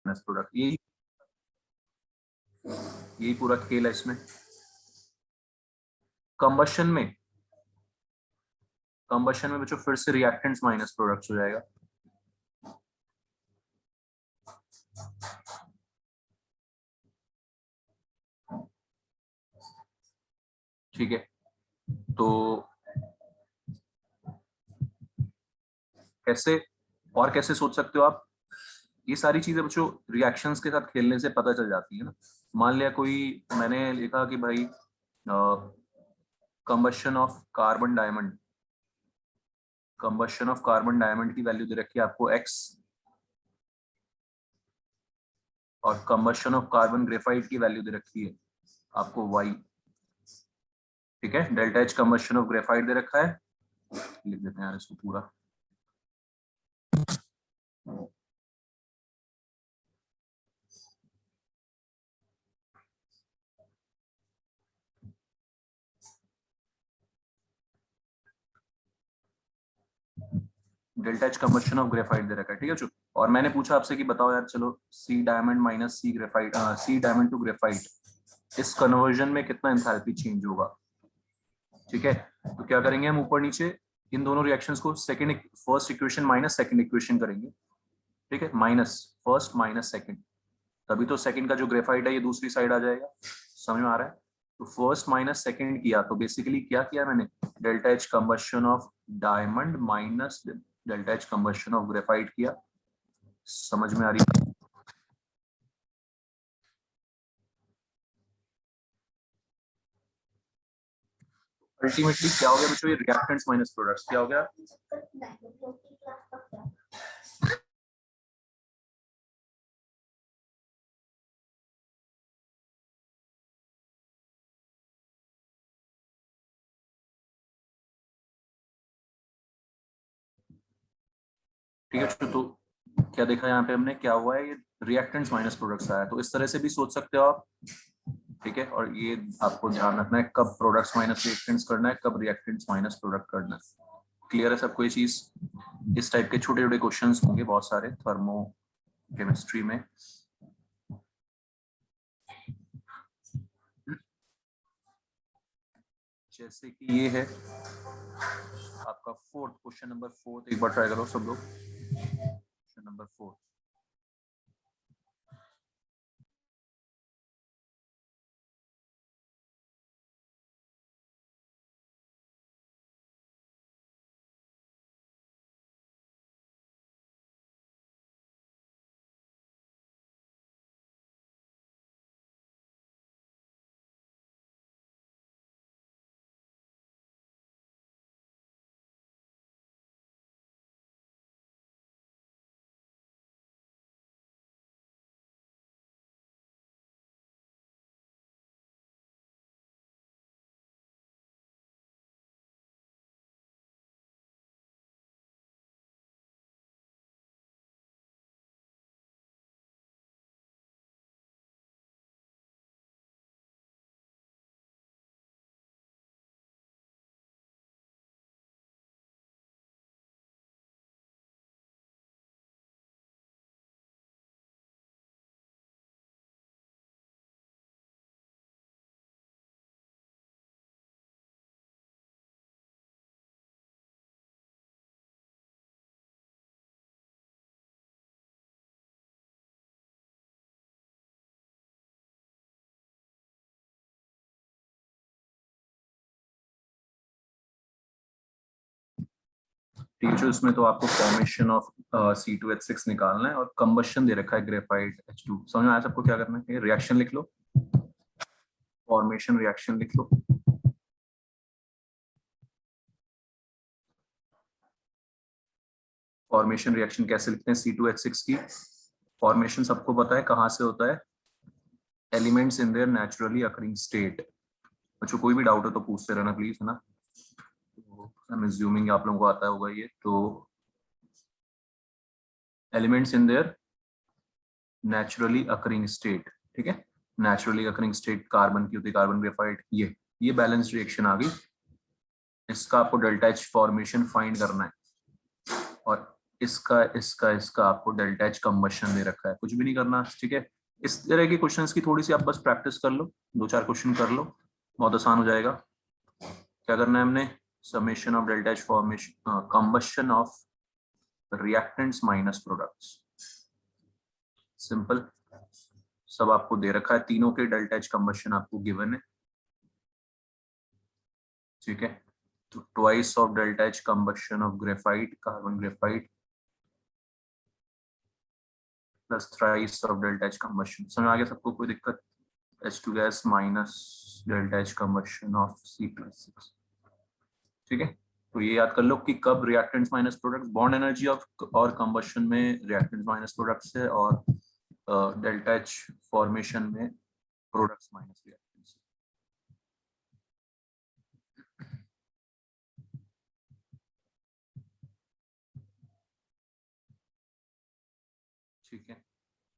Minus product, यही पूरा खेल है इसमें। कंबशन में बच्चों फिर से रिएक्टेंट्स माइनस प्रोडक्ट्स हो जाएगा। ठीक है, तो कैसे सोच सकते हो आप? ये सारी चीजें बच्चों रिएक्शंस के साथ खेलने से पता चल जाती है ना। मान लिया मैंने लिखा कि भाई कंबशन ऑफ कार्बन डायमंड की वैल्यू दे रखी है आपको x, और कंबशन ऑफ कार्बन ग्रेफाइट की वैल्यू दे रखी है आपको y। ठीक है, delta H combustion of graphite दे रखा है, लिख देते हैं यार इसको पूरा। Delta H combustion of graphite दे रखा है, ठीक है। और मैंने पूछा आपसे कि बताओ यार, चलो C diamond minus C graphite, C diamond to graphite, इस कन्वर्जन में कितना एंथैल्पी चेंज होगा। ठीक है, तो क्या करेंगे हम, ऊपर नीचे इन दोनों रिएक्शंस को first equation minus second equation करेंगे। ठीक है, माइनस फर्स्ट माइनस सेकंड, तभी तो सेकंड का जो ग्रेफाइट है ये दूसरी साइड आ जाएगा। समझ में आ रहा है? तो फर्स्ट माइनस सेकंड किया तो बेसिकली क्या किया मैंने, delta H combustion of diamond minus delta H combustion of graphite किया। समझ में आ रही है? अल्टीमेटली क्या हो गया बच्चों, ये रिएक्टेंट्स माइनस प्रोडक्ट्स क्या हो गया। ठीक है, तो क्या देखा यहाँ पे हमने, क्या हुआ है, ये रिएक्टेंट्स माइनस प्रोडक्ट्स आया, तो इस तरह से भी सोच सकते हो आप। ठीक है, और ये आपको ध्यान रखना है कब प्रोडक्ट्स माइनस रिएक्टेंट्स करना है, कब रिएक्टेंट्स माइनस प्रोडक्ट करना है। क्लियर है सबको ये चीज? इस टाइप के छोटे छोटे क्वेश्चंस होंगे बहुत सारे थर्मो केमिस्ट्री में। जैसे कि ये है आपका क्वेश्चन नंबर 4, एक बार ट्राई करो सब लोग, क्वेश्चन नंबर 4। टीचर इसमें तो आपको फॉर्मेशन ऑफ C2H6 निकालना है और कंबशन दे रखा है ग्रेफाइट H2। समझ में आया सबको क्या करना है? रिएक्शन लिख लो, फॉर्मेशन रिएक्शन लिख लो। फॉर्मेशन रिएक्शन कैसे लिखते हैं C2H6 की? फॉर्मेशन सबको पता है कहाँ से होता है, elements in their naturally occurring state. बच्चों कोई भी डाउट हो तो पूछते रहना प्लीज, है ना। आई एम अज्यूमिंग आप लोगों को आता होगा ये। तो elements in their naturally occurring state, ठीक है, नेचुरली अकरिंग स्टेट कार्बन की होती है, कार्बन ग्रेफाइट। ये बैलेंस रिएक्शन आ गई। इसका आपको डेल्टा एच फॉर्मेशन फाइंड करना है, और इसका इसका इसका आपको डेल्टा एच कंबशन दे रखा है, कुछ भी नहीं करना, ठीक है। इस तरह के क्वेश्चंस की थोड़ी सी आप बस प्रैक्टिस कर लो, 2-4 क्वेश्चन कर लो, बहुत आसान हो जाएगा। क्या करना है हमने, summation of delta H formation combustion of reactants minus products, simple, सब आपको दे रखा है, तीनों के डेल्टा एच कंबशन आपको गिवन है, ठीक है। तो twice of delta H combustion of graphite, carbon graphite, plus thrice of delta H combustion, समझ आ गया सबको, कोई दिक्कत? H2 gas minus delta H combustion of C+6, ठीक है। तो ये याद कर लो कि कब reactants minus products, bond energy of और कंबशन में रिएक्टेंट्स माइनस प्रोडक्ट्स है, और डेल्टा एच फॉर्मेशन में प्रोडक्ट्स माइनस रिएक्टेंट्स, ठीक है।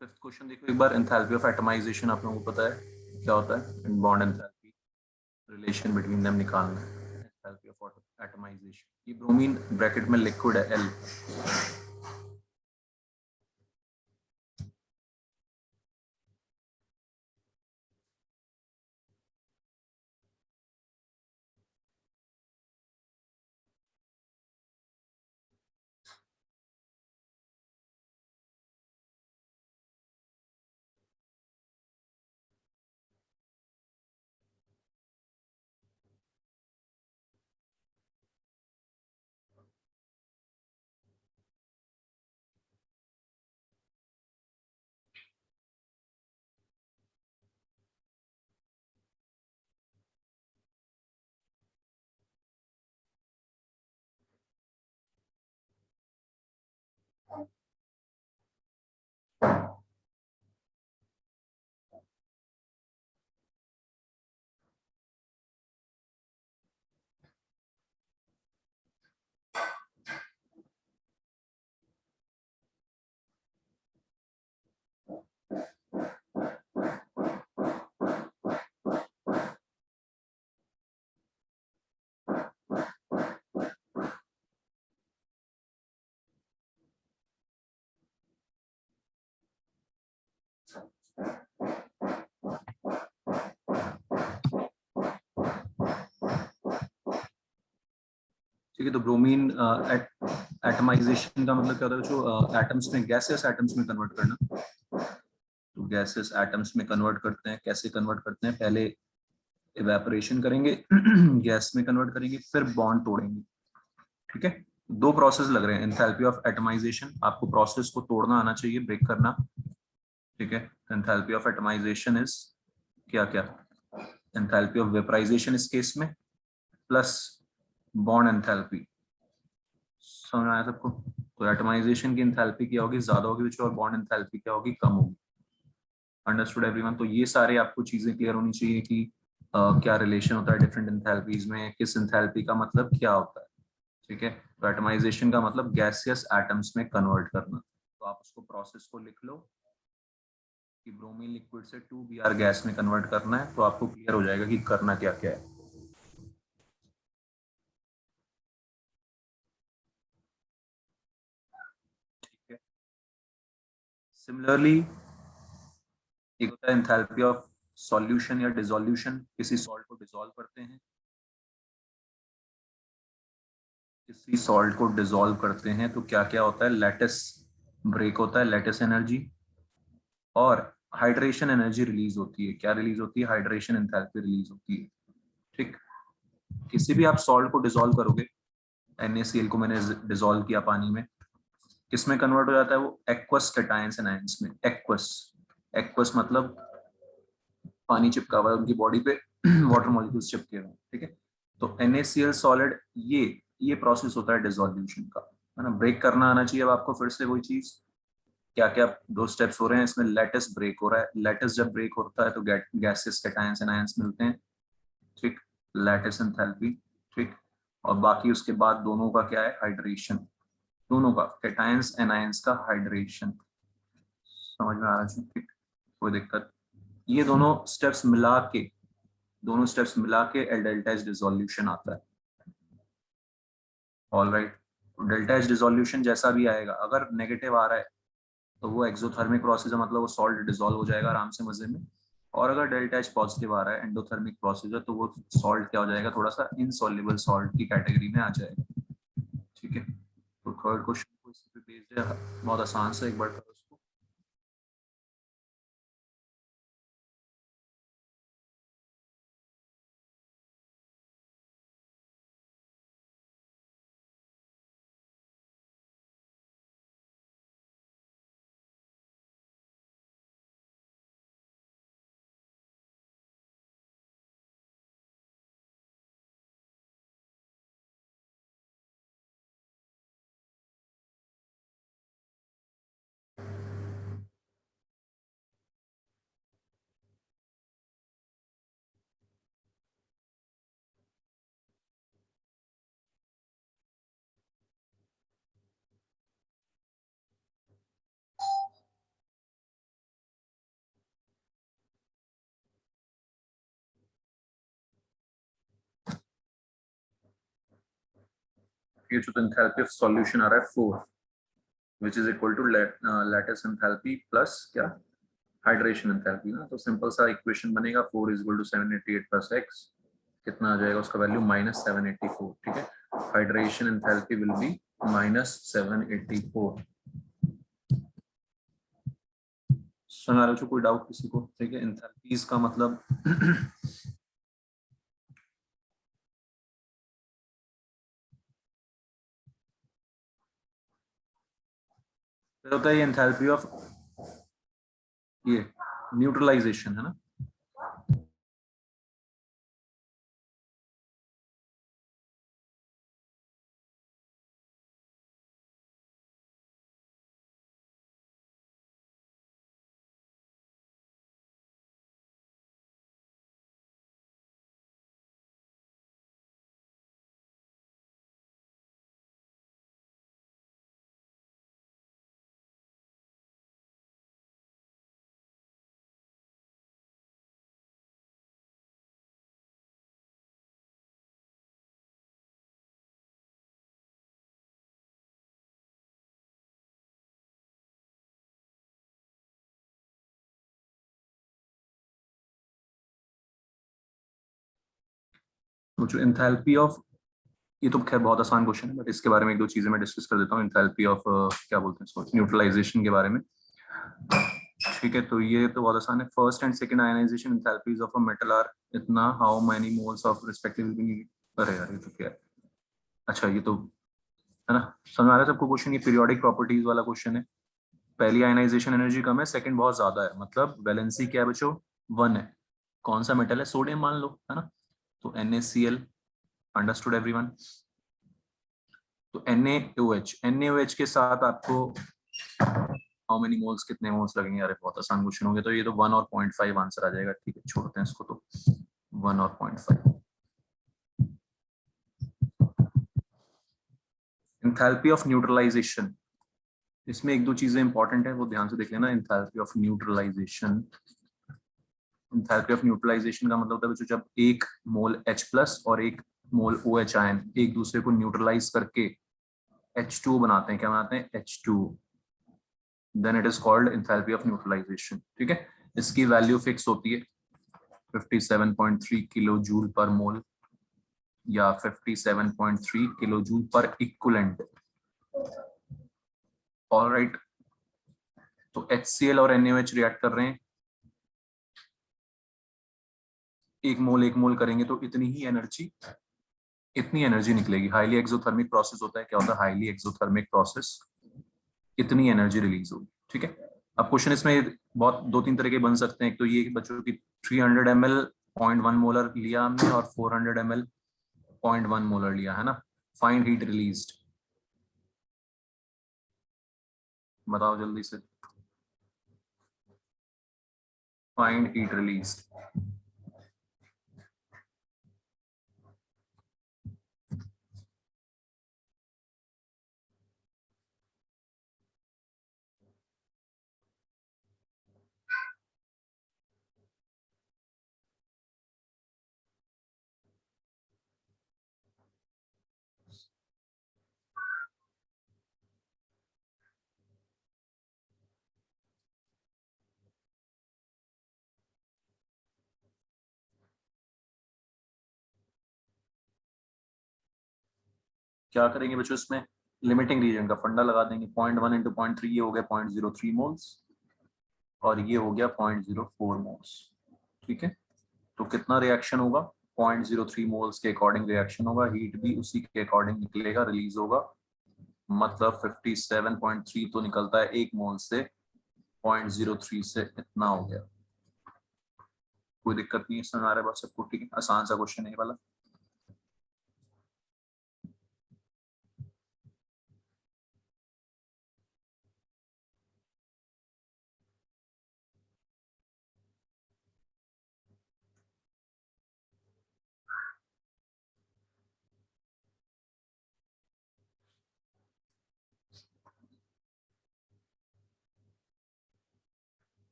फिफ्थ क्वेश्चन देखो एक बार, एंथैल्पी ऑफ एटमाइजेशन आप लोगों को पता है क्या होता है, इन bond enthalpy relation between them निकालना है, एंथैल्पी ऑफ एटमाइजेशन। ये ब्रोमीन ब्रैकेट में लिक्विड है L, ठीक है। तो ब्रोमीन एटमाइजेशन का मतलब क्या होता है, जो एटम्स में, गैसेस एटम्स में कन्वर्ट करना, तो गैसेस एटम्स में कन्वर्ट करते हैं, कैसे कन्वर्ट करते हैं, पहले इवेपोरेशन करेंगे गैस में कन्वर्ट करेंगे, फिर बॉन्ड तोड़ेंगे, ठीक है। दो प्रोसेस लग रहे हैं, एंथैल्पी ऑफ एटमाइजेशन, आपको प्रोसेस को तोड़ना आना चाहिए, ब्रेक करना, ठीक है। एंथैल्पी ऑफ एटमाइजेशन इज क्या क्या, एंथैल्पी ऑफ वेपराइजेशन इस केस में, प्लस बॉन्ड एंथैल्पी, समझ आया सबको? तो एटमाइजेशन की एंथैल्पी क्या होगी, ज्यादा होगी बच्चों, और बॉन्ड एंथैल्पी क्या होगी, कम होगी। Understood everyone? तो ये सारे आपको चीजें क्लियर होनी चाहिए कि क्या रिलेशन होता है डिफरेंट एंथैल्पीज में, किस एंथैल्पी का मतलब क्या होता है, ठीक है। तो एटमाइजेशन का मतलब गैसियस एटम्स में कन्वर्ट करना, तो आप उसको प्रोसेस को लिख लो कि ब्रोमीन लिक्विड से 2Br गैस में कन्वर्ट करना है, तो आपको क्लियर हो जाएगा कि करना क्या क्या है, ठीक है। सिमिलरली एक होता है एंथैल्पी ऑफ सॉल्यूशन या डिसोल्यूशन, किसी सॉल्ट को डिसॉल्व करते हैं, किसी सॉल्ट को डिसॉल्व करते हैं तो क्या क्या होता है, लैटिस ब्रेक होता है, लैटिस एनर्जी, और हाइड्रेशन एनर्जी रिलीज होती है। क्या रिलीज होती है, हाइड्रेशन एंथैल्पी रिलीज होती है, ठीक। किसी भी आप सॉल्ट को डिसॉल्व करोगे, NaCl को मैंने डिसॉल्व किया पानी में, किसमें कन्वर्ट हो जाता है वो, एक्वस कैटायंस एंड आयंस में। एक्वस, एक्वस मतलब पानी चिपका हुआ है उनकी बॉडी पे वाटर मॉलिक्यूल्स चिपके हुए हैं, ठीक है। तो NaCl सॉलिड, ये प्रोसेस होता है डिसोल्यूशन का, है ना। ब्रेक करना आना चाहिए अब आपको, फिर से वही चीज, क्या क्या दो स्टेप्स हो रहे हैं इसमें, लैटिस ब्रेक हो रहा है, लैटिस जब ब्रेक होता है तो गैसेस कैटायंस एंड आयंस मिलते हैं, ठीक, लैटिस एंथैल्पी, ठीक। और बाकी उसके बाद दोनों का क्या है, हाइड्रेशन, दोनों का, कैटायंस एंड आयंस का हाइड्रेशन, समझ में आ रहा है, ठीक, कोई दिक्कत? ये दोनों स्टेप्स मिला के एल्डेल्टाइज डिसोल्यूशन आता है, all right. Delta H dissolution जैसा भी आएगा, अगर नेगेटिव आ रहा है तो वो एक्सोथर्मिक प्रोसेस है, मतलब वो सॉल्ट डिसॉल्व हो जाएगा आराम से मजे में। और अगर डेल्टा एच पॉजिटिव आ रहा है, एंडोथर्मिक प्रोसेस है, तो वो सॉल्ट क्या हो जाएगा, थोड़ा सा इनसॉल्युबल सॉल्ट की कैटेगरी में आ जाएगा। ठीक है, तो थर्ड क्वेश्चन को इसी पे बेस्ड है, बहुत आसान से, एक बार करो उसको। ये जो एंथैल्पी ऑफ सॉल्यूशन आ रहा है 4, which is equal to lattice enthalpy plus क्या, हाइड्रेशन एंथैल्पी ना। तो सिंपल सा इक्वेशन बनेगा, 4 is equal to 788 plus x, कितना आ जाएगा उसका वैल्यू, -784। ठीक है, हाइड्रेशन एंथैल्पी विल बी -784। सुना रहे हो कोई डाउट किसी को? ठीक है, एंथैल्पीज का मतलब फिर होता है ये एंथैल्पी ऑफ ये न्यूट्रलाइजेशन है ना। तो जो एंथैल्पी ऑफ, ये तो खैर बहुत आसान क्वेश्चन है, बट इसके बारे में एक दो चीजें मैं डिस्कस कर देता हूँ। एंथैल्पी ऑफ क्या बोलते हैं इसको, न्यूट्रलाइजेशन के बारे में। ठीक है, तो ये तो बहुत आसान है। First and second ionization enthalpies of a metal are इतना, how many moles of respectively. अरे यार ये तो क्या है, अच्छा ये तो है ना, समझ आ रहा है सबको क्वेश्चन। ये पीरियोडिक प्रॉपर्टीज वाला क्वेश्चन है। पहली आयनाइजेशन एनर्जी कम है, सेकंड बहुत ज्यादा है, मतलब वैलेंसी क्या है बच्चों, 1 है। कौन सा मेटल है, सोडियम मान लो, है ना। तो NaCl, अंडरस्टूड एवरीवन। तो NaOH के साथ आपको हाउ मेनी मोल्स, कितने मोल्स लगेंगे? अरे बहुत आसान क्वेश्चन हो गया, तो ये तो 1 और 0.5 आंसर आ जाएगा। ठीक है, छोड़ते हैं इसको, तो 1 और 0.5। एंथैल्पी ऑफ न्यूट्रलाइजेशन, इसमें एक दो चीजें इंपॉर्टेंट है, वो ध्यान से देख लेना। Enthalpy of neutralization, enthalpy of neutralization का मतलब होता है जब एक मोल H प्लस और एक मोल OH आयन एक दूसरे को न्यूट्रलाइज करके H2 बनाते हैं। क्या बनाते हैं, H2, then it is called enthalpy of neutralization. ठीक है, इसकी वैल्यू फिक्स होती है 57.3 किलो जूल पर मोल या 57.3 किलो जूल पर इक्विवेलेंट। ऑलराइट, तो HCl और NaOH रिएक्ट कर रहे हैं, एक मोल करेंगे तो इतनी एनर्जी निकलेगी। हाईली एक्सोथर्मिक प्रोसेस होता है, क्या होता है हाईली एक्सोथर्मिक प्रोसेस, इतनी एनर्जी रिलीज होगी। ठीक है, अब क्वेश्चन इसमें बहुत दो तीन तरह के बन सकते हैं। एक तो ये कि बच्चों की 300 ml 0.1 मोलर लिया हमने, और 400 ml 0.1 मोलर लिया, है ना। फाइंड हीट रिलीज्ड, बताओ जल्दी से। Find heat released. क्या करेंगे बच्चों, इसमें लिमिटिंग रीजन का फंडा लगा देंगे। 0.1 इंटू 0.3 ये हो गया 0.03 मोल्स और ये हो गया 0.04 मोल्स। ठीक है, तो कितना रिएक्शन होगा, 0.03 मोल्स के अकॉर्डिंग रिएक्शन होगा, हीट भी उसी के अकॉर्डिंग निकलेगा, रिलीज होगा। मतलब 57.3 तो निकलता है एक मोल से, 0.03 से इतना हो गया। कोई दिक्कत नहीं है, समझ आ रहा है बात सबको? ठीक है, आसान सा क्वेश्चन है ये वाला।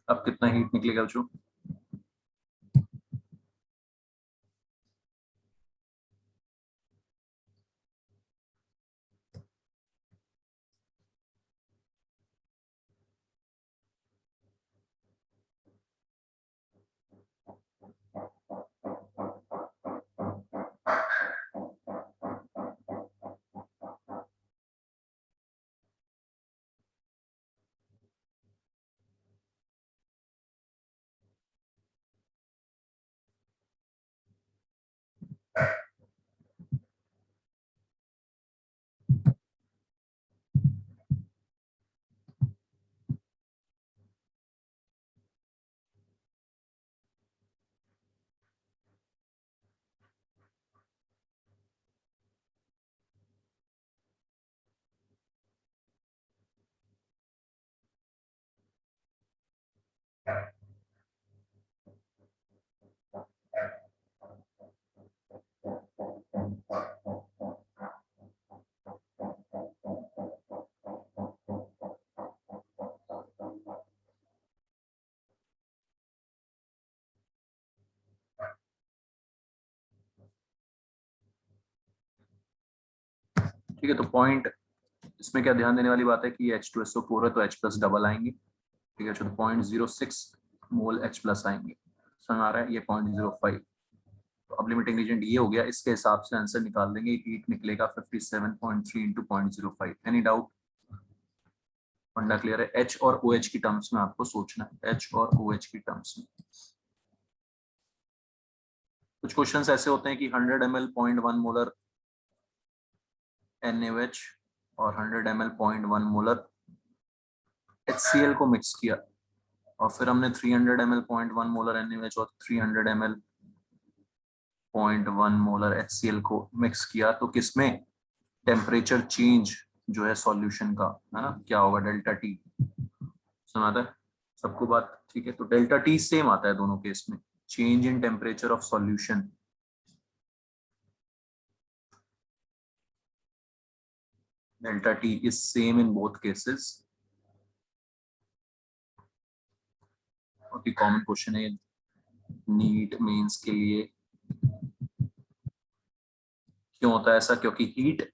अब कितना हीट निकलेगा बच्चों? ठीक है, तो पॉइंट इसमें क्या ध्यान देने वाली बात है कि H2SO4 है तो H प्लस डबल आएंगे। ठीक है, तो 0.06 मोल H प्लस आएंगे। समझ आ रहा है? ये 0.05। तो अब लिमिटिंग रीजन ये हो गया, इसके हिसाब से आंसर निकाल देंगे। हीट निकलेगा 57.3 इंटू 0.05। Any doubt? फंडा क्लियर है? H और OH की टर्म्स में आपको सोचना है, H और OH की टर्म्स में। कुछ क्वेश्चंस ऐसे होते हैं कि 100 ml 0.1 मोलर NaOH और 100 ml 0.1 मोलर HCl को मिक्स किया और फिर हमने 300 ml 0.1 मोलर NaOH और 300 ml 0.1 मोलर HCl को मिक्स किया, तो किसमें टेम्परेचर चेंज जो है सॉल्यूशन का, है ना, क्या होगा? Delta T. सुना था सबको बात? ठीक है, तो डेल्टा टी सेम आता है दोनों केस में, change in temperature of solution. Delta T is same in both cases. बहुत ही कॉमन क्वेश्चन है, नीट मेंस के लिए। क्यों होता है ऐसा? क्योंकि हीट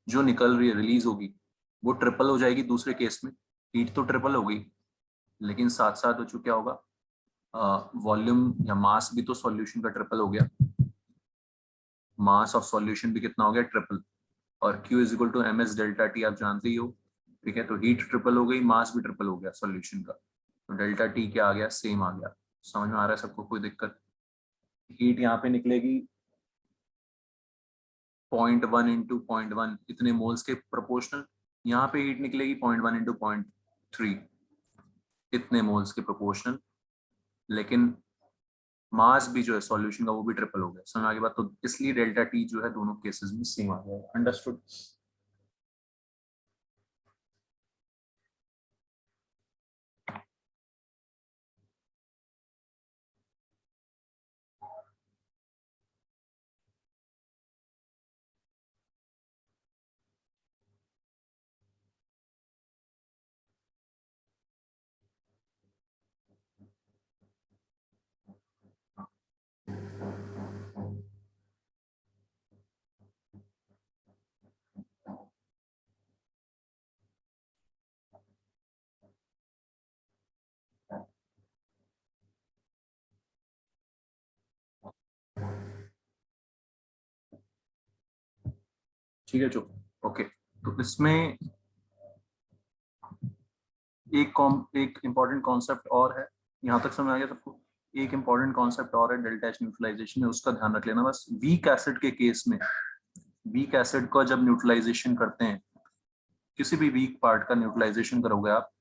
जो निकल रही है, रिलीज होगी, वो ट्रिपल हो जाएगी दूसरे केस में। हीट तो ट्रिपल हो गई, लेकिन साथ साथ हो क्या होगा, वॉल्यूम या मास भी तो सॉल्यूशन का ट्रिपल हो गया। मास ऑफ सॉल्यूशन भी कितना हो गया? ट्रिपल। और Q is equal to M S delta T, आप जानते ही हो। ठीक है, तो हीट ट्रिपल हो गई, मास भी ट्रिपल हो गया सॉल्यूशन का, तो डेल्टा टी क्या आ गया? सेम आ गया। समझ में आ रहा है सबको? कोई दिक्कत? हीट यहाँ पे निकलेगी 0.1 इंटू 0.1 इतने मोल्स के प्रोपोर्शनल। यहाँ पे हीट निकलेगी 0.1 इंटू 0.3 इतने मोल्स के प्रोपोर्शनल, लेकिन मास भी जो है सॉल्यूशन का वो भी ट्रिपल हो गया। समझ आ गई बात? तो इसलिए डेल्टा टी जो है दोनों केसेस में सेम आ गया। अंडरस्टूड? ठीक है जो ओके। तो इसमें एक इम्पॉर्टेंट कॉन्सेप्ट और है, यहाँ तक समझ आ गया सबको? एक इम्पॉर्टेंट कॉन्सेप्ट और है डेल्टा एच न्यूट्रलाइजेशन में, उसका ध्यान रख लेना बस। वीक एसिड के केस में, वीक एसिड का जब न्यूट्रलाइजेशन करते हैं, किसी भी वीक पार्ट का न्यूट्रलाइजेशन करोगे आप,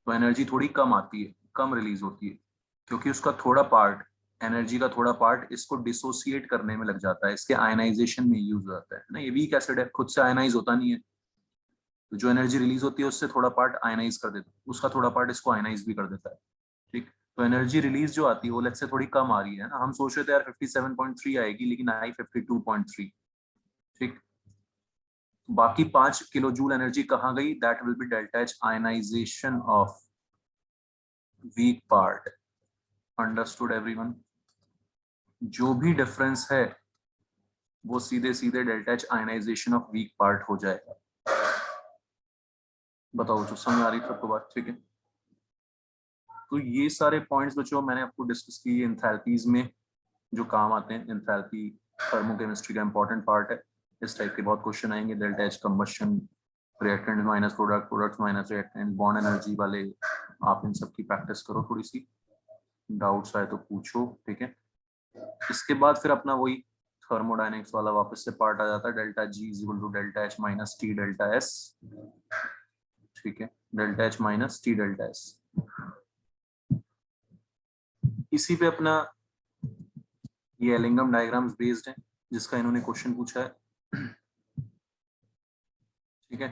तो एनर्जी थोड़ी कम आती है, कम रिलीज होती है, क्योंकि उसका थोड़ा पार्ट, एनर्जी का थोड़ा पार्ट इसको डिसोसिएट करने में लग जाता है, इसके आयनाइजेशन में यूज होता है ना। ये वीक एसिड है, खुद से आयनाइज होता नहीं है, तो जो एनर्जी रिलीज होती है उससे थोड़ा पार्ट आयनाइज कर देता है, उसका थोड़ा पार्ट इसको आयनाइज भी कर देता है। ठीक, तो एनर्जी रिलीज जो आती है वो लेट्स से थोड़ी कम आ रही है ना, हम सोच रहे थे यार 57.3 आएगी, लेकिन आई 52.3। ठीक, बाकी 5 किलो जूल एनर्जी कहाँ गई? That will be delta H ionization of weak part. Understood everyone? जो भी डिफरेंस है वो सीधे सीधे delta H ionization of weak part हो जाएगा। बताओ जो समझ आ रही सबको बात? ठीक है, तो ये सारे पॉइंट्स बच्चों मैंने आपको डिस्कस किए एंथैल्पीज में जो काम आते हैं। एंथैल्पी थर्मोकेमिस्ट्री का इंपॉर्टेंट पार्ट है, इस टाइप के बहुत क्वेश्चन आएंगे। Delta H combustion, reactant minus product, product minus reactant, bond energy वाले, आप इन सब की प्रैक्टिस करो थोड़ी सी, डाउट्स आए तो पूछो। ठीक है, इसके बाद फिर अपना वही थर्मोडायनेमिक्स वाला वापस से पार्ट आ जाता है, delta G is equal to delta H minus T delta S. ठीक है, delta H minus T delta S, इसी पे अपना ये एलिंगम डायग्राम्स बेस्ड है जिसका इन्होंने क्वेश्चन पूछा है। ठीक है,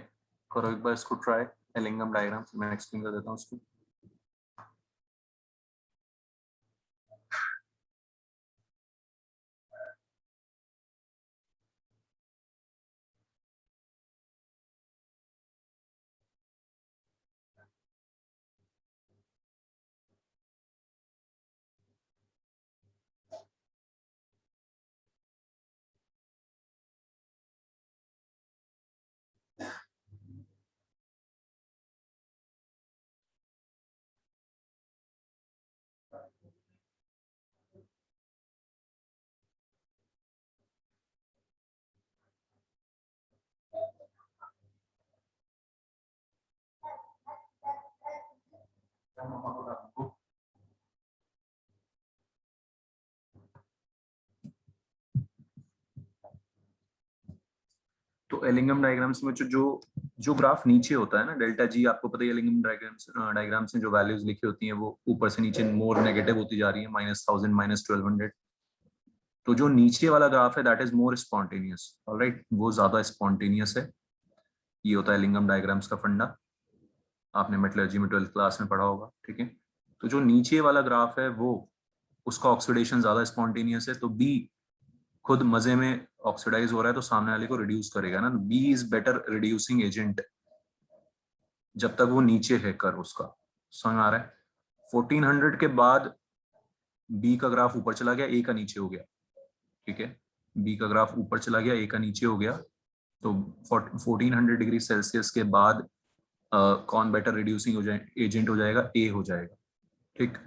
करो एक बार इसको ट्राई, एलिंगम डायग्राम मैं एक्सप्लेन कर देता हूँ उसको। तो एलिंगम डायग्राम्स में जो जो ग्राफ नीचे होता है ना, डेल्टा जी, आपको पता है एलिंगम डायग्राम्स में जो वैल्यूज लिखी होती हैं वो ऊपर से नीचे मोर नेगेटिव होती जा रही है, -1000 -1200। तो जो नीचे वाला ग्राफ है that is more spontaneous, alright, वो ज्यादा स्पॉन्टेनियस है। ये होता है एलिंगम डायग्राम्स का फंडा, आपने मेटलर्जी में 12th क्लास में पढ़ा होगा। ठीक है, तो जो नीचे वाला ग्राफ है वो, उसका ऑक्सीडेशन ज्यादा स्पॉन्टेनियस है, तो बी खुद मजे में ऑक्सीडाइज हो रहा है तो सामने वाले को रिड्यूस करेगा ना। B is better reducing agent जब तक वो नीचे है कर उसका, समझ आ रहा है? 1400 के बाद बी का ग्राफ ऊपर चला गया, ए का नीचे हो गया। ठीक है, बी का ग्राफ ऊपर चला गया, ए का नीचे हो गया, तो 1400 डिग्री सेल्सियस के बाद कौन बेटर रिड्यूसिंग हो जाए एजेंट हो जाएगा? ए हो जाएगा। ठीक,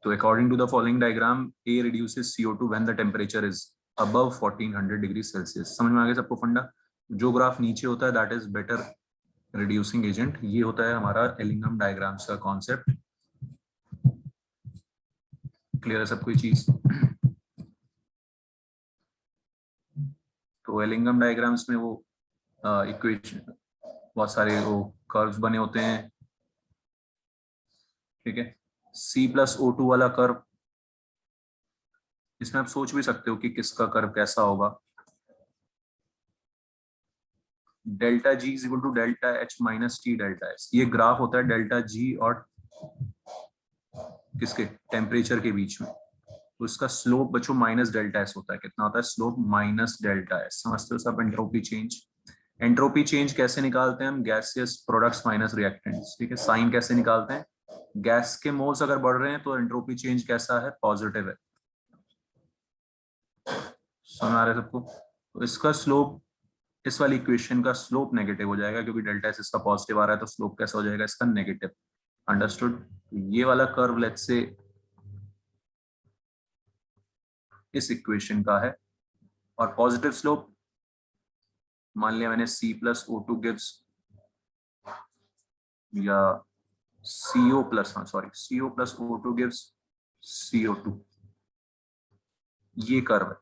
तो according to the following diagram, A reduces CO2 when the temperature is above 1400 degree Celsius. समझ में आ गया सबको फंडा? जो ग्राफ नीचे होता है that is better reducing agent. ये होता है हमारा एलिंगम डायग्राम्स का कॉन्सेप्ट। क्लियर है सब कोई चीज? तो एलिंगम डायग्राम्स में वो इक्वेशन, बहुत सारे वो कर्व्स बने होते हैं। ठीक है, C+O2 वाला कर्व, इसमें आप सोच भी सकते हो कि किसका कर्व कैसा होगा। Delta G is equal to delta H minus T delta S, ये ग्राफ होता है डेल्टा जी और किसके, टेम्परेचर के बीच में। तो इसका स्लोप बच्चों माइनस डेल्टा एस होता है। कितना होता है स्लोप? Minus delta S. समझते हो सब? एंट्रोपी चेंज, एंट्रोपी चेंज कैसे निकालते हैं हम? Gaseous products minus reactants. ठीक है, साइन कैसे निकालते हैं? गैस के मोल्स अगर बढ़ रहे हैं तो एंट्रोपी चेंज कैसा है? पॉजिटिव है। समझ आ रहा है सबको? तो इसका स्लोप, इस वाली इक्वेशन का स्लोप नेगेटिव हो जाएगा, क्योंकि डेल्टा एस इसका पॉजिटिव आ रहा है, तो स्लोप कैसा हो जाएगा इसका? नेगेटिव। अंडरस्टूड? ये वाला कर्व लेट्स से इस इक्वेशन का है, और पॉजिटिव स्लोप मान लिया मैंने C प्लस O2 गिव्स या CO प्लस, हाँ sorry, CO plus O2 gives CO2, ये कर्व है,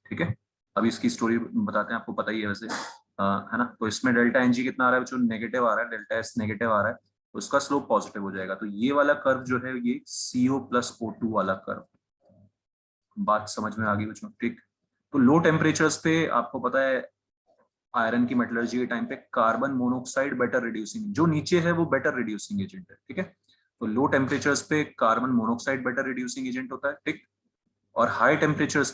ठीक है। अब इसकी स्टोरी बताते हैं, आपको पता ही है वैसे, है ना। तो इसमें डेल्टा एनजी कितना आ रहा है, जो नेगेटिव आ रहा है, डेल्टा एस नेगेटिव आ रहा है, उसका स्लोप पॉजिटिव हो जाएगा। तो ये वाला कर्व जो है ये CO प्लस O2 वाला कर्व, बात समझ में आ गई बच्चों, ठीक। तो लो टेम्परेचर्स पे आपको पता है आयरन की मेटलर्जी के टाइम पे कार्बन मोनोऑक्साइड बेटर रिड्यूसिंग, जो नीचे है वो बेटर रिड्यूसिंग एजेंट है, ठीक है। तो लो टेम्परेचर्स पे carbon monoxide better reducing agent होता है, ठीक। और हाई टेम्परेचर्स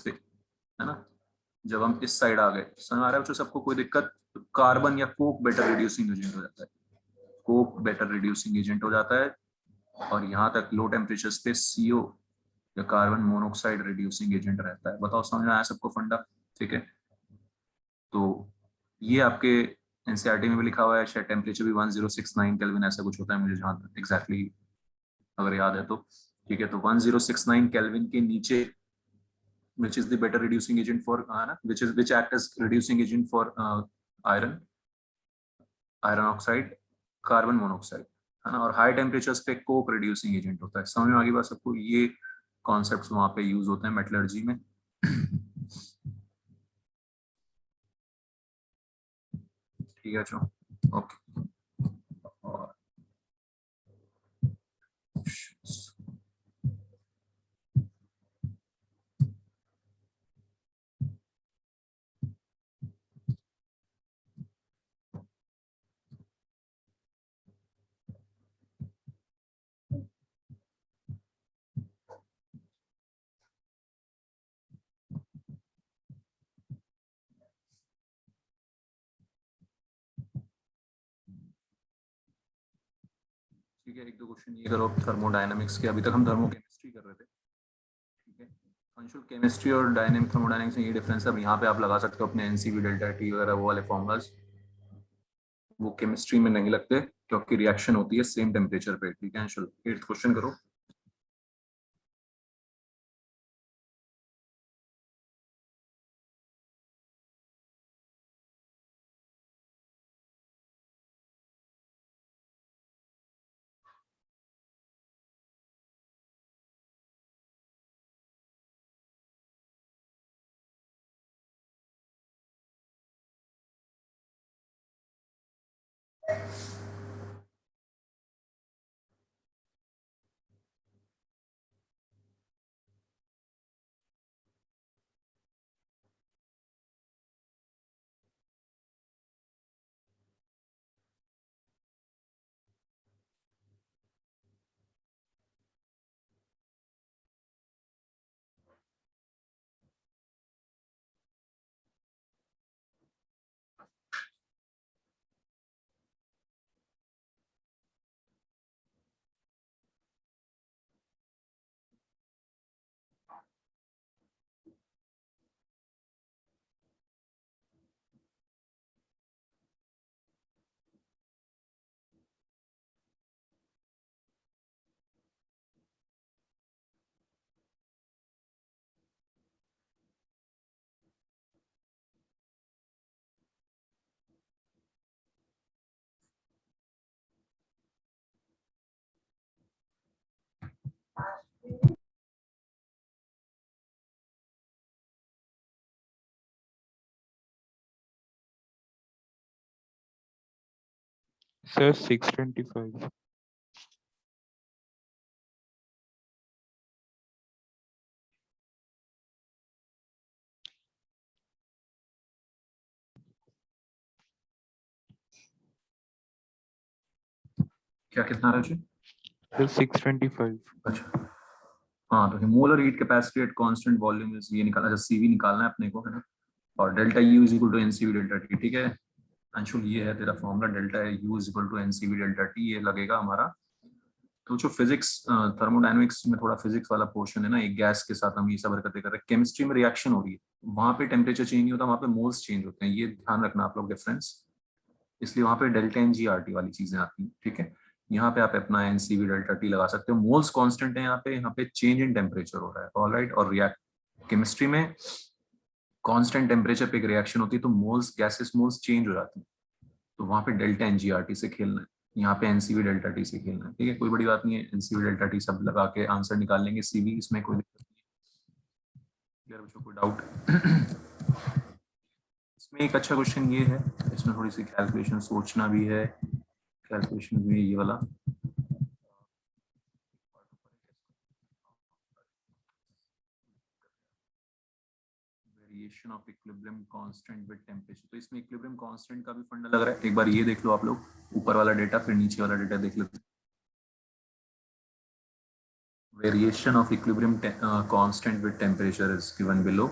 पे, है ना, जब हम इस साइड आ गए, समझ आ रहा है बच्चों सबको, कोई दिक्कत, तो कार्बन या कोक बेटर रिड्यूसिंग एजेंट हो जाता है, कोक बेटर रिड्यूसिंग एजेंट हो जाता है। और यहाँ तक लो टेम्परेचर्स पे CO या कार्बन मोनोऑक्साइड रिड्यूसिंग एजेंट रहता है। बताओ समझ में आया सबको फंडा, ठीक है। तो ये आपके एनसीईआरटी में भी लिखा हुआ है, शायद टेम्परेचर भी 1069 केल्विन ऐसा कुछ होता है, मुझे जहाँ एग्जैक्टली अगर याद है तो, ठीक है। तो 1069 केल्विन के नीचे which is the better reducing agent for which act as reducing agent for iron oxide, carbon monoxide, है ना। और हाई टेम्परेचर्स पे कोक रिड्यूसिंग एजेंट होता है। समझ में आ गई बात सबको, ये कॉन्सेप्ट्स वहां पे यूज होते हैं मेटलर्जी में। ठीक है चलो, ओके। और ठीक है, एक दो क्वेश्चन ये करो थर्मोडायनामिक्स के, अभी तक हम थर्मोकेमिस्ट्री कर रहे थे, ठीक है। अंशुल, केमिस्ट्री और डायनेमिक थर्मोडायनामिक्स में ये डिफरेंस है। अब यहाँ पे आप लगा सकते हो अपने एनसीवी डेल्टा टी वगैरह वो वाले फॉर्मूलाज, वो केमिस्ट्री में नहीं लगते क्योंकि रिएक्शन होती है सेम टेम्परेचर पे, ठीक है अंशुल। 8th क्वेश्चन करो। Sir, 625. क्या कितना रहा जी? Sir, 625. अच्छा, हाँ तो molar heat capacity at constant volume is, ये निकालना, अच्छा सीवी निकालना है अपने को, है ना। और delta U is equal to NCV delta T, ठीक है अंशुल, ये है तेरा formula, delta U is equal to NCV delta T, ये लगेगा हमारा। तो जो फिजिक्स थर्मोडायनेमिक्स में थोड़ा फिजिक्स वाला पोर्शन है ना, एक गैस के साथ हम ये सब हरकतें कर रहे हैं, केमिस्ट्री में रिएक्शन हो रही है, वहां पे टेम्परेचर चेंज नहीं होता, वहां पे मोल्स चेंज होते हैं, ये ध्यान रखना आप लोग डिफरेंस। इसलिए वहां पे delta N G R T वाली चीजें आती हैं, ठीक है। यहाँ पे आप अपना एनसीवी डेल्टा टी लगा सकते हो, मोल्स कांस्टेंट है, यहाँ पे चेंज इन टेम्परेचर हो रहा है, ऑलराइट। और रिएक्ट केमिस्ट्री में कांस्टेंट टेम्परेचर पे एक रिएक्शन होती है तो मोल्स गैसेस मोल्स चेंज हो जाती हैं, तो वहां पे डेल्टा एनजीआरटी से खेलना है, यहाँ पे एनसीवी डेल्टा टी से खेलना है। ठीक है, कोई बड़ी बात नहीं है, एनसीवी डेल्टा टी सब लगा के आंसर निकाल लेंगे, सीवी इसमें कोई दिक्कत नहीं है। अगर बच्चों को डाउट इसमें एक अच्छा क्वेश्चन ये है, इसमें थोड़ी सी कैलकुलेशन सोचना भी है, कैलकुलेशन भी ये वाला। Variation of equilibrium constant with temperature, तो इसमें इक्विलिब्रियम कांस्टेंट का भी फंडा लग रहा है, एक बार ये देख लो आप लोग, ऊपर वाला डेटा फिर नीचे वाला डेटा देख लेते हैं। Variation of equilibrium constant with temperature is given below.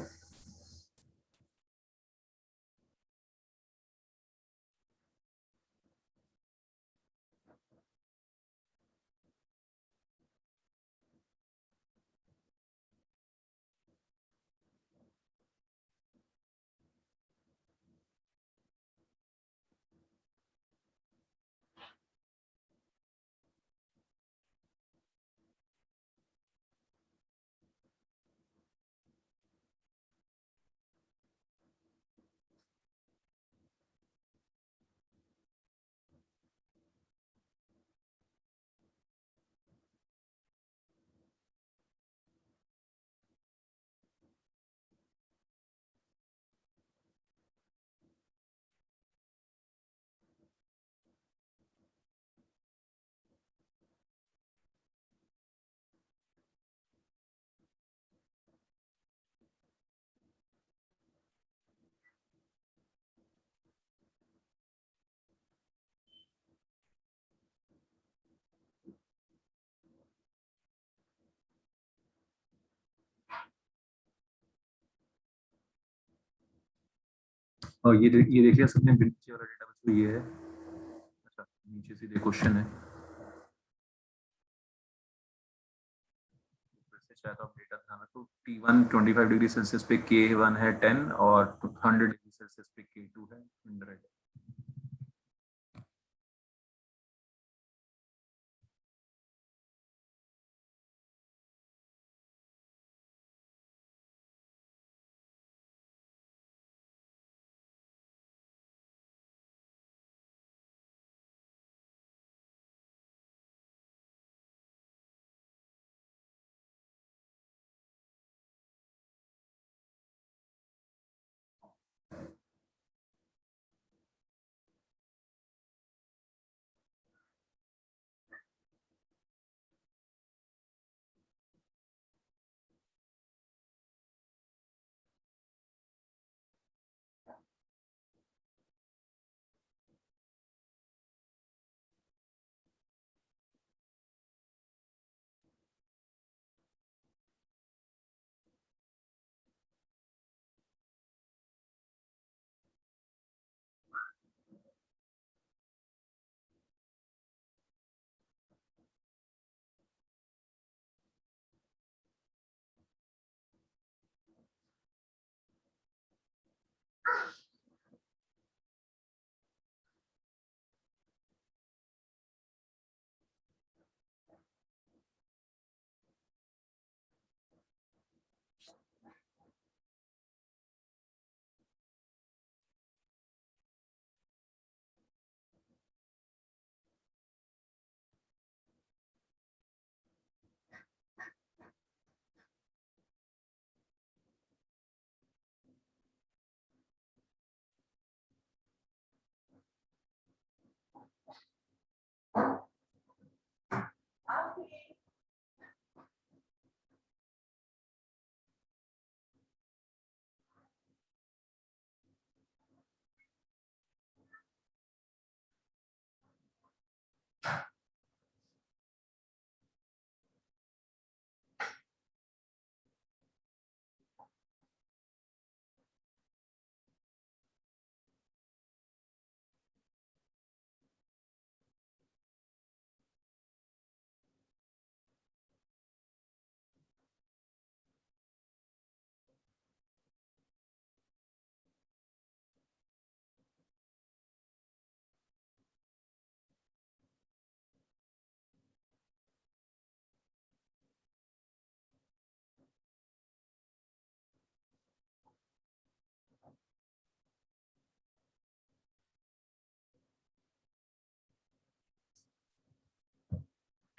और ये देख लिया सबने, नीचे वाला डेटा बच्चों ये है। अच्छा, नीचे सीधे क्वेश्चन है, वैसे चाहे तो आप डेटा ध्यान रखो। T1 25 डिग्री सेल्सियस पे, K1 है 10 और 100 डिग्री सेल्सियस पे K2 है 100।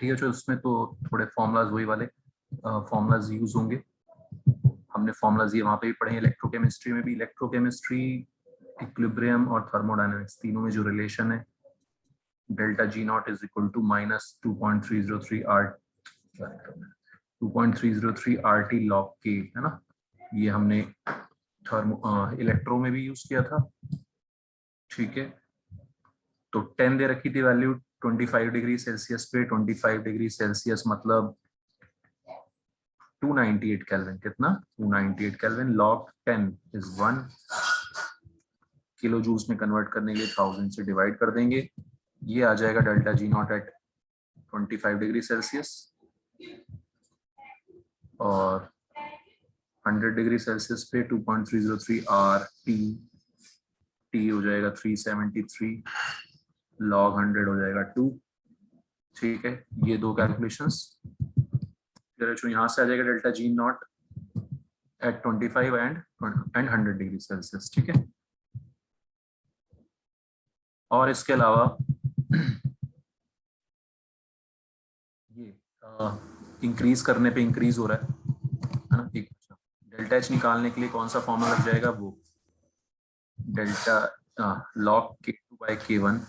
ठीक है। जो उसमें तो थोड़े फॉर्मूलाज वही वाले फॉर्मूलाज यूज होंगे। हमने फॉर्मूलाज ये वहाँ पे भी पढ़े। इलेक्ट्रोकेमिस्ट्री में भी, इलेक्ट्रोकेमिस्ट्री, इक्विलिब्रियम और थर्मोडायनेमिक्स तीनों में जो रिलेशन है delta G not is equal to minus 2.303 R 2.303 R T log K, है ना। ये हमने इलेक्ट्रो में भी यूज किया था। ठीक है, तो 10 दे रखी थी वैल्यू 25 डिग्री सेल्सियस पे। 25 डिग्री सेल्सियस मतलब 298 केल्विन। कितना? 298 kelvin. Log 10 is 1 kilo joules में कन्वर्ट करने के लिए 1000 से डिवाइड कर देंगे। ये आ जाएगा delta G not at 25 degree Celsius, और 100 डिग्री सेल्सियस पे 2.303 आर टी, टी हो जाएगा 373, लॉग 100 हो जाएगा 2। ठीक है, ये दो कैलकुलेशंस। फिर यहाँ से आ जाएगा delta G not at 25 and 100 degree Celsius. ठीक है, और इसके अलावा ये इंक्रीज करने पे इंक्रीज हो रहा है ना। एक डेल्टा एच निकालने के लिए कौन सा फॉर्मूला लग जाएगा? वो delta log K two by K one,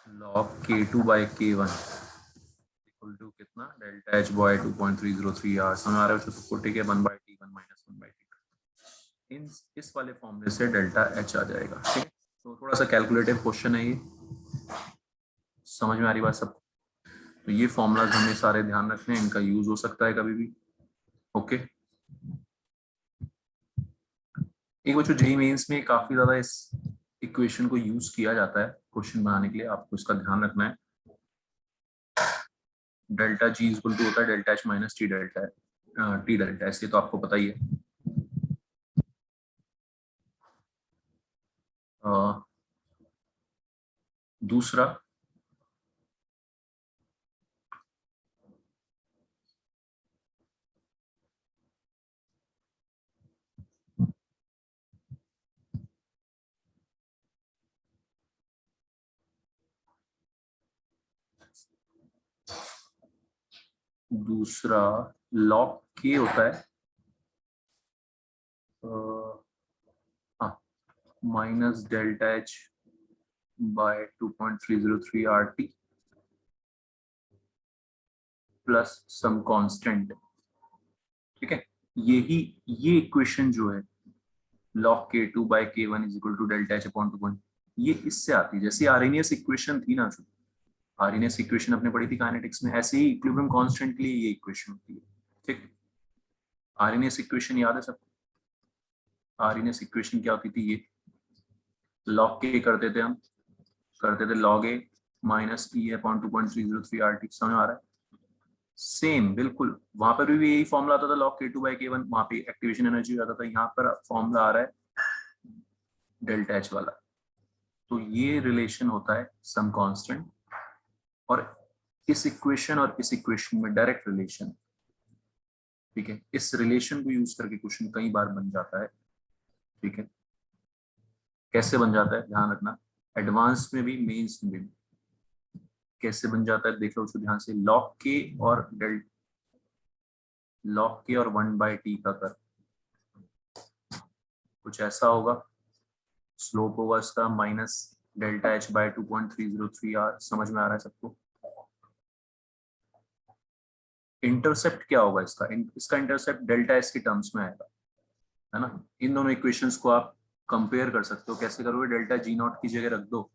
log K two by K one equal to कितना? Delta H by 2.303 R. समझ आ रहा है सबको? ठीक है, 1 by T 1 minus 1 by T. इस वाले फॉर्मूले से डेल्टा एच आ जाएगा। ठीक है, तो थोड़ा सा कैलकुलेटिव क्वेश्चन है ये। समझ में आ रही बात सब? तो ये फॉर्मूलाज हमें सारे ध्यान रखने हैं, इनका यूज हो सकता है कभी भी। ओके, एक बच्चों जेईई मेंस में काफी ज्यादा इस इक्वेशन को यूज किया जाता है क्वेश्चन बनाने के लिए, आपको इसका ध्यान रखना है। डेल्टा जी इक्वल टू होता है delta H minus T delta T delta H, ये तो आपको पता ही है। दूसरा लॉग के होता है minus delta H by 2.303 R T plus some constant. ठीक है, ये इक्वेशन जो है log k2 by k1 is equal to delta h upon 2, ये इससे आती है। जैसे आरएनएस इक्वेशन थी ना, जो आरएनएस इक्वेशन अपने पढ़ी थी काइनेटिक्स में, ऐसे ही इक्विलिब्रियम कांस्टेंट के लिए ये इक्वेशन होती है। ठीक, आरएनएस इक्वेशन याद है सबको? आरएनएस इक्वेशन क्या होती थी? ये log k करते थे हम, करते थे log a minus E upon 2.303 R T. समझ आ रहा है? सेम बिल्कुल, वहां पर भी यही फॉर्मूला आता था log k2 by k1, वहां पे एक्टिवेशन एनर्जी आता था। यहाँ पर फॉर्मूला आ रहा है डेल्टा एच वाला। तो ये रिलेशन होता है सम कांस्टेंट, और इस इक्वेशन और इस इक्वेशन में डायरेक्ट रिलेशन। ठीक है, इस रिलेशन को यूज करके क्वेश्चन कई बार बन जाता है। ठीक है, कैसे बन जाता है ध्यान रखना, एडवांस में भी मेंस में भी। कैसे बन जाता है देख लो उसको ध्यान से। लॉग के और 1 बाई टी का कर कुछ ऐसा होगा। स्लोप होगा इसका minus delta H by 2.303 R. समझ में आ रहा है सबको? इंटरसेप्ट क्या होगा इसका? इसका इंटरसेप्ट डेल्टा एस के टर्म्स में आएगा, है ना। इन दोनों इक्वेशंस को आप कंपेयर कर सकते हो। कैसे करोगे? डेल्टा जी नॉट की जगह रख दो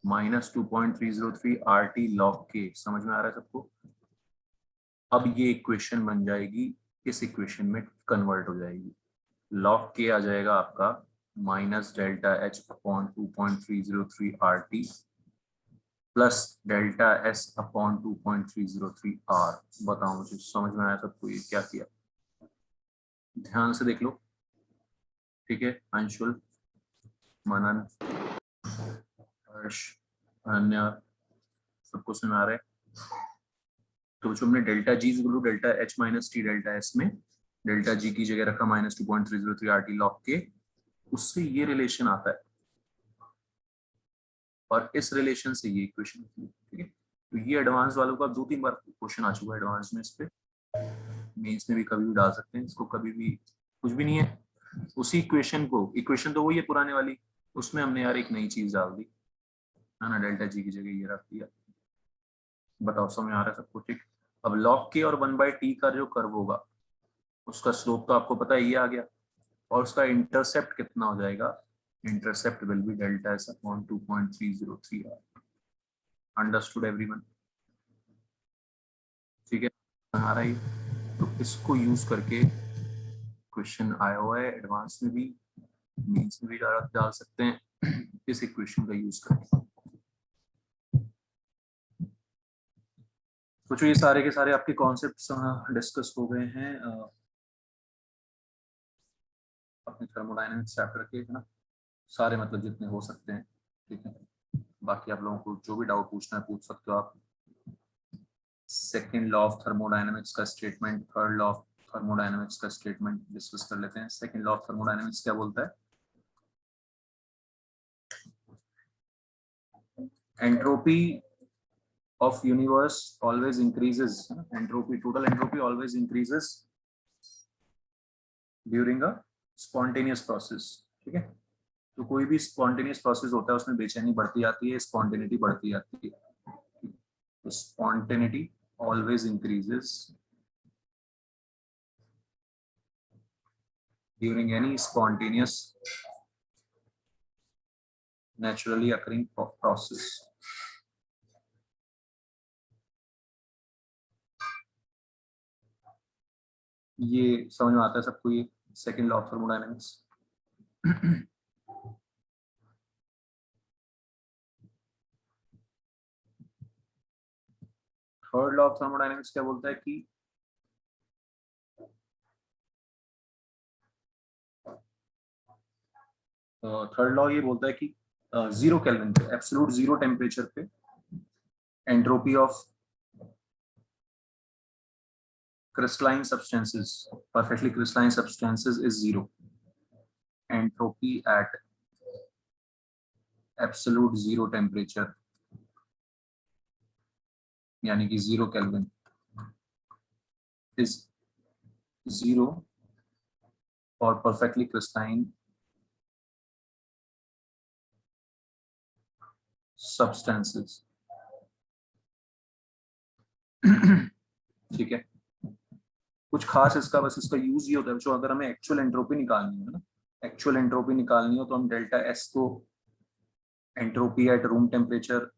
माइनस 2.303 आर टी लॉग के। समझ में आ रहा है सबको? अब ये इक्वेशन बन जाएगी, इस इक्वेशन में कन्वर्ट हो जाएगी। लॉग के आ जाएगा आपका minus delta H upon 2.303 R T plus delta S upon 2.303 R. बताओ मुझे, समझ में आया सबको ये क्या किया? ध्यान से देख लो। ठीक है, अंशुल, मनन, हर्ष, अनन्या, सबको सुना रहे? तो जो हमने delta G equal delta H minus T delta S में डेल्टा जी की जगह रखा माइनस 2.303 आर टी लॉग के, उससे ये रिलेशन आता है। और इस रिलेशन से ये इक्वेशन होती है, ठीक है। तो ये एडवांस वालों का 2-3 बार क्वेश्चन आ चुका है एडवांस में, इस पे मेंस में भी कभी भी डाल सकते हैं इसको, कभी भी कुछ भी नहीं है। उसी इक्वेशन को, इक्वेशन तो वही है पुराने वाली, उसमें हमने यार एक नई चीज डाल दी है ना, डेल्टा जी की जगह ये रख दिया। बताओ समझ आ रहा है सबको, ठीक। अब log k और 1/t का जो कर्व होगा उसका स्लोप तो आपको पता है ये आ गया, और उसका इंटरसेप्ट कितना हो जाएगा, intercept will be delta S upon 2.303 r। Understood everyone, ठीक है आ रहा है। तो इसको यूज करके क्वेश्चन आया हुआ है एडवांस में भी, मेंस में भी डाल सकते हैं इस इक्वेशन का यूज करके। तो ये सारे के सारे आपके कॉन्सेप्ट्स डिस्कस हो गए हैं अपने थर्मोडायनेमिक्स चैप्टर के, है ना, सारे मतलब जितने हो सकते हैं, ठीक है। बाकी आप लोगों को जो भी डाउट पूछना है पूछ सकते हो आप। सेकेंड लॉ ऑफ थर्मोडायनेमिक्स का statement, third law of thermodynamics का स्टेटमेंट डिस्कस कर लेते हैं। सेकेंड लॉ ऑफ थर्मोडायनेमिक्स क्या बोलता है, entropy of universe always increases, entropy, total entropy always increases during a spontaneous process, ठीक है। तो कोई भी spontaneous process होता है उसमें बेचैनी बढ़ती जाती है, spontaneity बढ़ती जाती है। तो spontaneity always increases during any spontaneous naturally occurring process। ये समझ में आता है सबको, ये second law of thermodynamics. Third law of thermodynamics क्या बोलता है कि थर्ड लॉ ये बोलता है कि 0 केल्विन पे, एब्सोल्यूट 0 टेम्परेचर पे entropy of crystalline substances, perfectly crystalline substances is 0. Entropy at absolute 0 temperature यानी कि 0 kelvin is 0 for perfectly crystalline substances। ठीक है, कुछ खास इसका बस इसका यूज ये होता है, जो अगर हमें एक्चुअल एंट्रोपी निकालनी है ना, एक्चुअल एंट्रोपी निकालनी हो तो हम डेल्टा एस को entropy at room temperature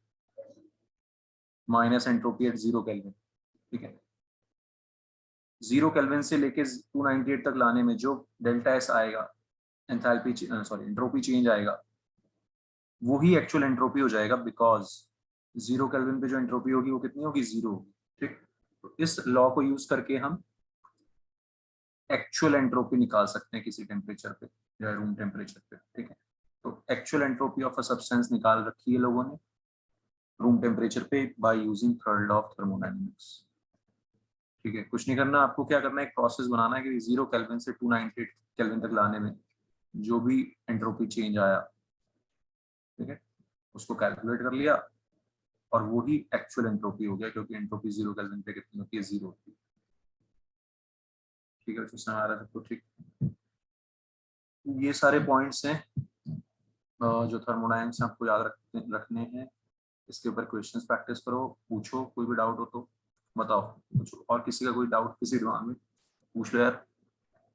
minus entropy at 0 kelvin, ठीक है। 0 केल्विन से लेके 298 तक लाने में जो डेल्टा एस आएगा, एंथैल्पी सॉरी एंट्रोपी चेंज आएगा, वो ही एक्चुअल एंट्रोपी हो जाएगा, बिकॉज 0 केल्विन पे जो एंट्रोपी होगी वो कितनी होगी, 0 होगी, ठीक। तो इस लॉ को यूज करके हम एक्चुअल एंट्रोपी निकाल सकते हैं किसी टेम्परेचर पे या रूम टेम्परेचर पे, ठीक है। तो actual entropy of a substance निकाल रखी है लोगों ने रूम टेम्परेचर पे by using third law of thermodynamics, ठीक है। कुछ नहीं करना, आपको क्या करना है, एक प्रोसेस बनाना है कि 0 केल्विन से 298 केल्विन तक लाने में जो भी एंट्रोपी चेंज आया, ठीक है, उसको कैलकुलेट कर लिया और वो ही एक्चुअल एंट्रोपी हो गया, क्योंकि एंट्रोपी 0 केल्विन पे कितनी होती है, 0 होती है, ठीक है। उसमें आ रहा है सबको, ठीक। ये सारे पॉइंट्स हैं जो थर्मोडायनेमिक्स आपको याद रखने हैं। इसके ऊपर क्वेश्चंस प्रैक्टिस करो, पूछो, कोई भी डाउट हो तो बताओ, पूछो। और किसी का कोई डाउट किसी दिमाग में पूछ लो यार,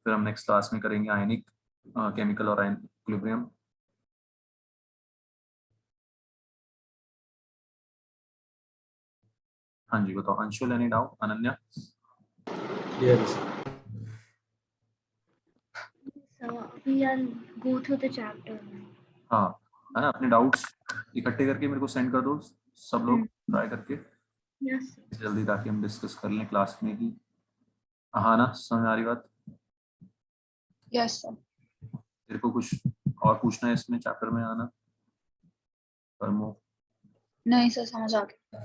फिर हम नेक्स्ट क्लास में करेंगे आयनिक केमिकल और इक्विलिब्रियम। हाँ जी बताओ, Anshul, any doubt? Ananya? Yes. So we are go through the chapter. हाँ है ना, अपने डाउट्स इकट्ठे करके मेरे को सेंड कर दो सब लोग, ट्राई करके Yes. जल्दी, ताकि हम डिस्कस कर लें क्लास में ही। हाँ ना, समझ आ रही बात? Yes sir. तेरे को कुछ और पूछना है इसमें चैप्टर में, आना परमो? नहीं सर, समझ आ गया।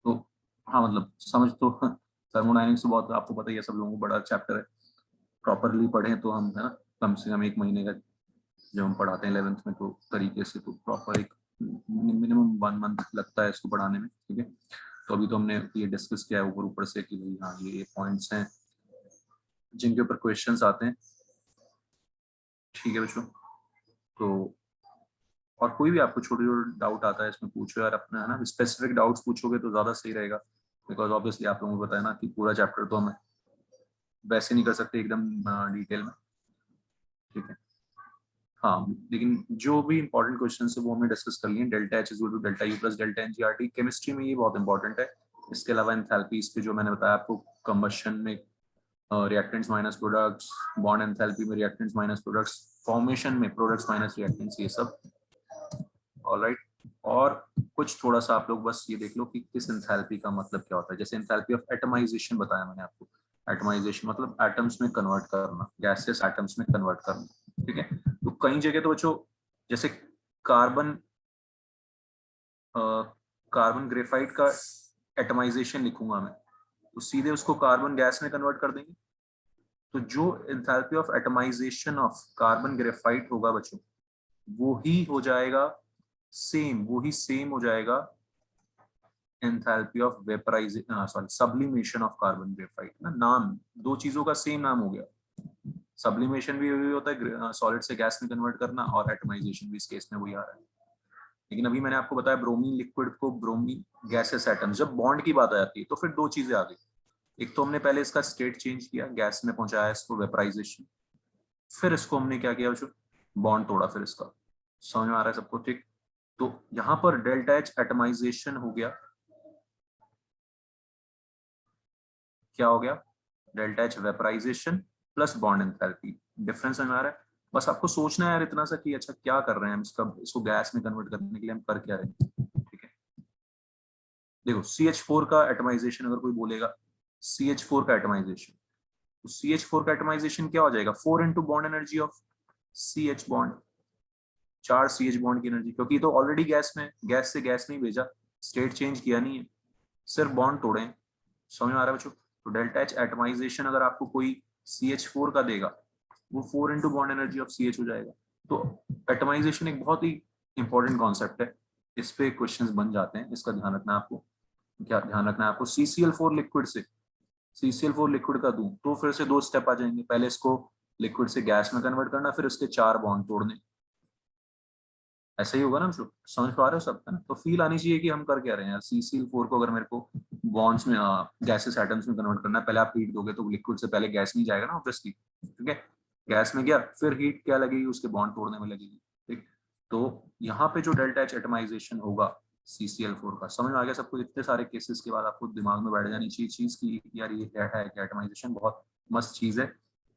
तो हाँ मतलब समझ तो थर्मोडायनेमिक्स तो बहुत आपको पता ही है, सब लोगों को बड़ा चैप्टर है, प्रॉपरली पढ़ें तो हम, है ना, कम से कम 1 महीने का जब हम पढ़ाते हैं 11th में तो तरीके से, तो प्रॉपर एक मिनिमम 1 मंथ लगता है इसको पढ़ाने में, ठीक है। तो अभी तो हमने ये डिस्कस किया है ऊपर से कि भाई हाँ ये पॉइंट्स हैं जिनके ऊपर क्वेश्चंस आते हैं, ठीक है बच्चों। तो और कोई भी आपको छोटे छोटे डाउट आता है इसमें पूछो यार अपना, है ना। स्पेसिफिक डाउट्स पूछोगे तो ज्यादा सही रहेगा, बिकॉज ऑब्वियसली आप लोगों को पता है ना कि पूरा चैप्टर तो हम वैसे नहीं कर सकते एकदम डिटेल में, ठीक है। हाँ, लेकिन जो भी इंपॉर्टेंट क्वेश्चन है वो हमने डिस्कस कर लिए। Delta H is equal to delta U plus delta N G R T, chemistry में ये बहुत इंपॉर्टेंट है। इसके अलावा एंथैल्पीज पे जो मैंने बताया आपको, कंबशन में reactants minus products, bond enthalpy में रिएक्टेंट्स माइनस प्रोडक्ट्स, फॉर्मेशन में प्रोडक्ट्स माइनस रिएक्टेंट्स, ये सब। ऑलराइट, और कुछ थोड़ा सा आप लोग बस ये देख लो कि किस एंथैल्पी का मतलब क्या होता है। जैसे एंथैल्पी ऑफ एटमाइजेशन बताया मैंने आपको, एटमाइजेशन मतलब एटम्स में कन्वर्ट करना, गैसेस एटम्स में कन्वर्ट करना, ठीक है। तो कई जगह तो बच्चों जैसे कार्बन कार्बन ग्रेफाइट का एटमाइजेशन लिखूंगा मैं, तो सीधे उसको कार्बन गैस में कन्वर्ट कर देंगे। तो जो enthalpy of atomization of carbon graphite होगा बच्चों, वो ही हो जाएगा सेम, वो ही सेम हो जाएगा enthalpy of vaporization, sorry sublimation of carbon graphite ना। नाम दो चीजों का सेम नाम हो गया। सब्लिमेशन भी वही होता है सॉलिड से गैस में कन्वर्ट करना, और एटमाइजेशन भी इस केस में वही आ रहा है। लेकिन अभी मैंने आपको बताया ब्रोमीन लिक्विड को ब्रोमीन गैसेस एटम, जब बॉन्ड की बात आ जाती है तो फिर दो चीजें आ गई। एक तो हमने पहले इसका स्टेट चेंज किया, गैस में पहुंचाया इसको वेपराइजेशन, फिर इसको हमने क्या किया बच्चों, बॉन्ड तोड़ा। फिर इसका समझ में आ रहा है सबको, ठीक। तो यहां पर डेल्टा एच एटमाइजेशन हो गया, क्या हो गया, delta H vaporization plus bond enthalpy. Difference समझ में आ रहा है। बस आपको सोचना है यार इतना सा कि अच्छा क्या कर रहे हैं हम, इसको गैस में कन्वर्ट करने के लिए हम कर क्या रहे हैं, ठीक है। देखो CH4 का एटमाइजेशन अगर कोई बोलेगा, CH4 का एटमाइजेशन, तो CH4 का एटमाइजेशन क्या हो जाएगा, 4 into bond energy of CH bond, 4 CH bond की एनर्जी, क्योंकि तो ऑलरेडी गैस में, गैस से गैस नहीं भेजा, स्टेट चेंज किया नहीं है, सिर्फ बॉन्ड तोड़े। समझ में आ रहा है बच्चों। तो डेल्टा एच एटमाइजेशन अगर आपको कोई CH4 का देगा, वो 4 into bond energy of CH हो जाएगा। तो एटमाइजेशन एक बहुत ही इंपॉर्टेंट कॉन्सेप्ट है, इस पे क्वेश्चंस बन जाते हैं, इसका ध्यान रखना है आपको। क्या ध्यान रखना है आपको, CCl4 लिक्विड से CCl4 लिक्विड का दूं तो फिर से दो स्टेप आ जाएंगे, पहले इसको लिक्विड से गैस में कन्वर्ट करना, फिर उसके 4 बॉन्ड तोड़ने। ऐसा ही होगा ना बच्चों, समझ पा रहे हो सब, है ना। तो फील आनी चाहिए कि हम कर क्या रहे हैं यार। CCl4 को अगर मेरे को बॉन्ड्स में गैसेस एटम्स में कन्वर्ट करना है, पहले आप हीट दोगे तो लिक्विड से पहले गैस नहीं जाएगा ना ऑब्वियसली, ठीक है। गैस में गया, फिर हीट क्या लगेगी, उसके बॉन्ड तोड़ने में लगेगी, ठीक। तो यहाँ पे जो डेल्टा एच एटमाइजेशन होगा CCl4 का, समझ में आ गया सबको। इतने सारे केसेस के बाद आपको दिमाग में बैठ जानी चाहिए चीज की यार ये क्या है, एटमाइजेशन बहुत मस्त चीज है।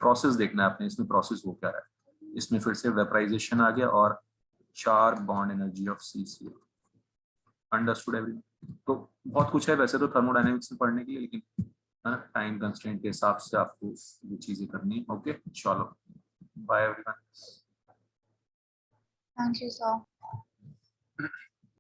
प्रोसेस देखना है आपने, इसमें प्रोसेस हो क्या रहा है। इसमें फिर से वेपराइजेशन आ गया और 4 bond energy of CCl। Understood everyone. तो बहुत कुछ है वैसे तो थर्मोडायनेमिक्स में पढ़ने के लिए, लेकिन है ना टाइम कंस्ट्रेंट के हिसाब से आपको ये चीजें करनी है। ओके चलो, bye everyone. Thank you, sir.